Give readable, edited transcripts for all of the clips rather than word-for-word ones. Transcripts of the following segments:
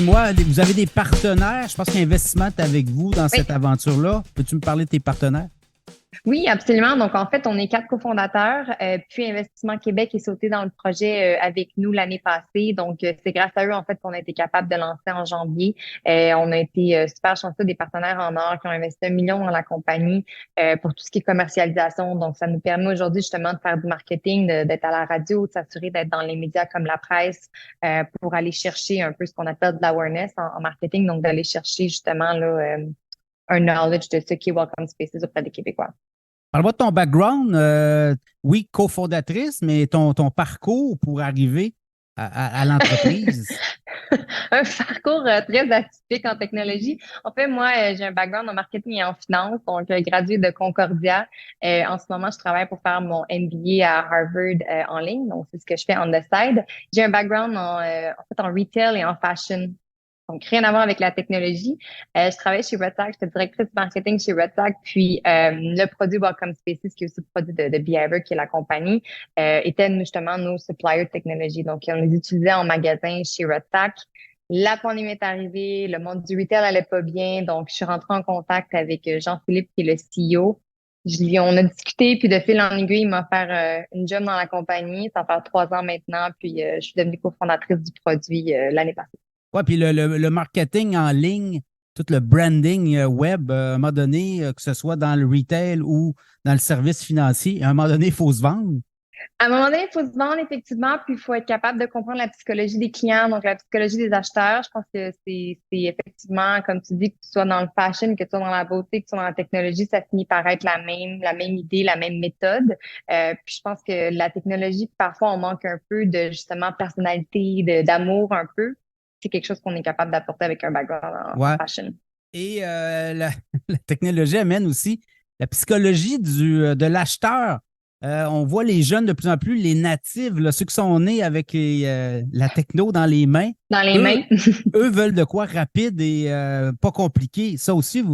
dis-moi, vous avez des partenaires. Je pense qu'Investissement est avec vous dans cette aventure-là. Peux-tu me parler de tes partenaires? Oui, absolument. Donc, en fait, on est 4 cofondateurs. Puis Investissement Québec est sauté dans le projet avec nous l'année passée. Donc, c'est grâce à eux, en fait, qu'on a été capable de lancer en janvier. On a été super chanceux des partenaires en or qui ont investi 1 million dans la compagnie pour tout ce qui est commercialisation. Donc, ça nous permet aujourd'hui justement de faire du marketing, d'être à la radio, de s'assurer d'être dans les médias comme la presse pour aller chercher un peu ce qu'on appelle de l'awareness en marketing. Donc, d'aller chercher justement là, un knowledge de ce qui est Welcome Spaces auprès des Québécois. Parle-moi de ton background. Oui, cofondatrice, mais ton parcours pour arriver à l'entreprise. Un parcours très atypique en technologie. En fait, moi, j'ai un background en marketing et en finance, donc graduée de Concordia. En ce moment, je travaille pour faire mon MBA à Harvard en ligne, donc c'est ce que je fais on the side. J'ai un background en fait en retail et en fashion. Donc, rien à voir avec la technologie. Je travaille chez Red Tag, j'étais directrice marketing chez Red Tag, puis le produit Welcome Spaces, qui est aussi le produit de Behavior, qui est la compagnie, était justement nos suppliers de technologie. Donc, on les utilisait en magasin chez Red Tag. La pandémie est arrivée, le monde du retail allait pas bien, donc je suis rentrée en contact avec Jean-Philippe, qui est le CEO. On a discuté, puis de fil en aiguille, il m'a offert une job dans la compagnie. Ça fait 3 ans maintenant, puis je suis devenue cofondatrice du produit l'année passée. Oui, puis le marketing en ligne, tout le branding web, à un moment donné, que ce soit dans le retail ou dans le service financier, à un moment donné, il faut se vendre. À un moment donné, il faut se vendre effectivement, puis il faut être capable de comprendre la psychologie des clients, donc la psychologie des acheteurs. Je pense que c'est effectivement, comme tu dis, que tu sois dans le fashion, que tu sois dans la beauté, que tu sois dans la technologie, ça finit par être la même idée, la même méthode. Puis je pense que la technologie, parfois, on manque un peu de justement personnalité, d'amour un peu. C'est quelque chose qu'on est capable d'apporter avec un background en Ouais. fashion. Et la technologie amène aussi la psychologie de l'acheteur. On voit les jeunes de plus en plus, les natifs, là, ceux qui sont nés avec la techno dans les mains, Dans les eux, mains. eux veulent de quoi rapide et pas compliqué. Ça aussi,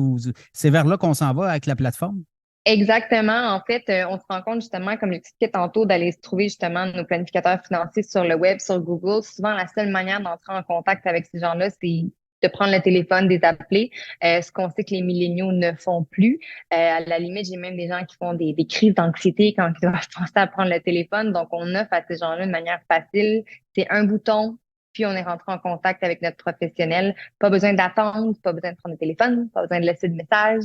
c'est vers là qu'on s'en va avec la plateforme. Exactement. En fait, on se rend compte justement, comme j'expliquais tantôt, d'aller se trouver justement nos planificateurs financiers sur le web, sur Google. Souvent, la seule manière d'entrer en contact avec ces gens-là, c'est de prendre le téléphone, des appeler, ce qu'on sait que les milléniaux ne font plus. À la limite, j'ai même des gens qui font des crises d'anxiété quand ils doivent penser à prendre le téléphone. Donc, on offre à ces gens-là de manière facile. C'est un bouton, puis on est rentré en contact avec notre professionnel. Pas besoin d'attendre, pas besoin de prendre le téléphone, pas besoin de laisser de message.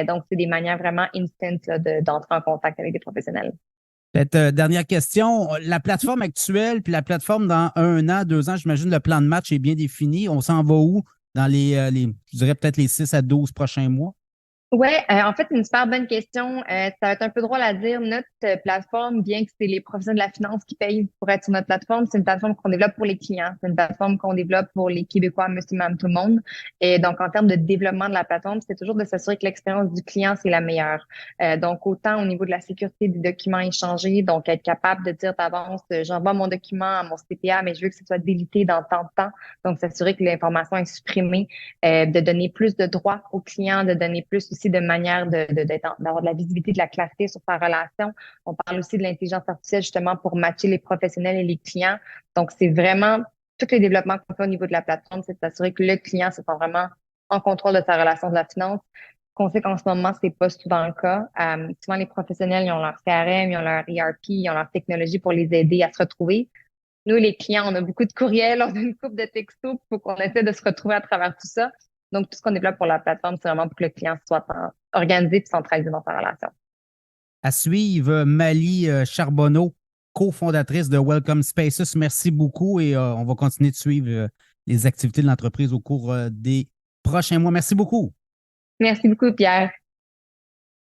Donc, c'est des manières vraiment instant là, d'entrer en contact avec des professionnels. Peut-être, dernière question. La plateforme actuelle, puis la plateforme dans 1 an, 2 ans, j'imagine le plan de match est bien défini. On s'en va où dans je dirais peut-être les 6 à 12 prochains mois? Ouais, en fait, c'est une super bonne question. Ça va être un peu drôle à dire. Notre plateforme, bien que c'est les professionnels de la finance qui payent pour être sur notre plateforme, c'est une plateforme qu'on développe pour les clients. C'est une plateforme qu'on développe pour les Québécois, monsieur, madame, tout le monde. Et donc, en termes de développement de la plateforme, c'est toujours de s'assurer que l'expérience du client, c'est la meilleure. Donc, autant au niveau de la sécurité des documents échangés, donc être capable de dire d'avance, j'envoie mon document à mon CPA, mais je veux que ce soit délité dans tant de temps. Donc, s'assurer que l'information est supprimée, de donner plus de droits aux clients, de donner plus aussi de manière d'avoir de la visibilité, de la clarté sur sa relation. On parle aussi de l'intelligence artificielle justement pour matcher les professionnels et les clients. Donc, c'est vraiment tous les développements qu'on fait au niveau de la plateforme, c'est de s'assurer que le client se sent vraiment en contrôle de sa relation de la finance. Qu'on sait qu'en ce moment, c'est pas souvent le cas. Souvent, les professionnels, ils ont leur CRM, ils ont leur ERP, ils ont leur technologie pour les aider à se retrouver. Nous, les clients, on a beaucoup de courriels, on a une coupe de textos pour qu'on essaie de se retrouver à travers tout ça. Donc, tout ce qu'on développe pour la plateforme, c'est vraiment pour que le client soit organisé et centralisé dans sa relation. À suivre, Mali Charbonneau, cofondatrice de Welcome Spaces. Merci beaucoup et on va continuer de suivre les activités de l'entreprise au cours des prochains mois. Merci beaucoup. Merci beaucoup, Pierre.